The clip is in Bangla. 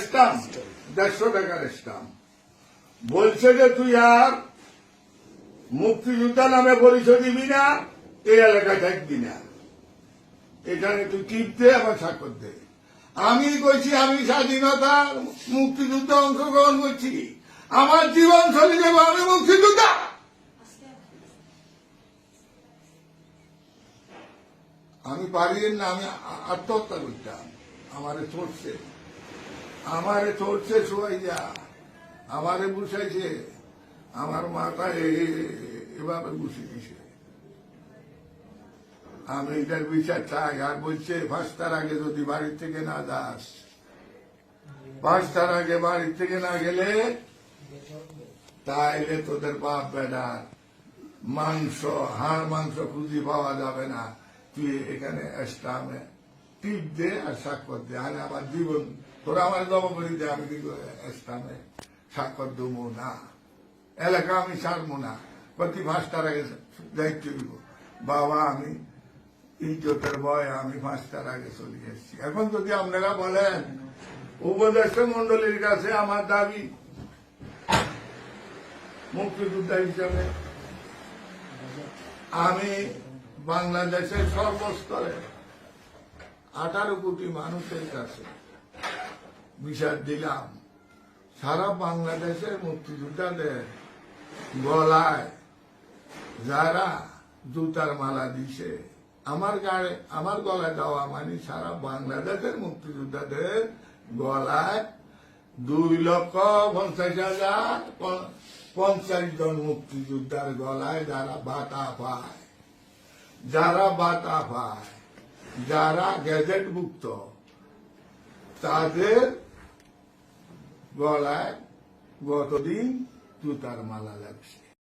স্টাম্প 150 টাকার স্টাম্প বলছে যে তুই আর মুক্তিযোদ্ধা নামে পরিচয় দিবি না, এই এলাকায় থাকবি না, এখানে তুই টিপ দে আবার স্বাক্ষর দে। আমি কইছি আমি স্বাধীনতা মুক্তিযুদ্ধে অংশগ্রহণ করছি, আমার জীবন চলে যাবো, আমি মুক্তিযোদ্ধা। আমি পারি না, আমি আত্মহত্যা করতাম। আমারে চড়ছে শোয়াইয়া, আমারে বুঝাইছে, আমার মাথায় এভাবে বুঝে দিছে। আমি এটার বিচার চাই। আর বলছে 5টার আগে যদি বাড়ি থেকে না যাস, 5টার আগে বাড়ি থেকে না গেলে তাইলে তোদের বাপ বেটার মাংস, হাড় মাংস খুঁজি পাওয়া যাবে না। তুই এখানে স্টামে টিপ দে আর স্বাক্ষর দে, আর আমার জীবন তোরা আমার জবাবদি দে, আমি কিন্তু স্টামে স্বাক্ষর দেবো না, এলাকা আমি ছাড়বো না। প্রতি 5টার আগে দায়িত্ব দিব। বাবা আমি ইজ্জতের ভয় আমি 5টার আগে চলে এসেছি। এখন যদি আপনারা বলেন উপদেষ্টা মন্ডলীর কাছে আমার দাবি মুক্তিযোদ্ধা হিসাবে আমি বাংলাদেশের সর্বস্তরে 18 কোটি মানুষের কাছে বিচার দিলাম, সারা বাংলাদেশের মুক্তিযোদ্ধাদের গলায় যারা জুতার মালা দিছে, আমার গলায় দেওয়া মানে সারা বাংলাদেশের মুক্তিযোদ্ধাদের গলায় 2,50,050 জন মুক্তিযোদ্ধার গলায় যারা বাতা পায়, যারা গ্যাজেটভুক্ত, তাদের গলায় গতদিন জুতার মালা লাগছে।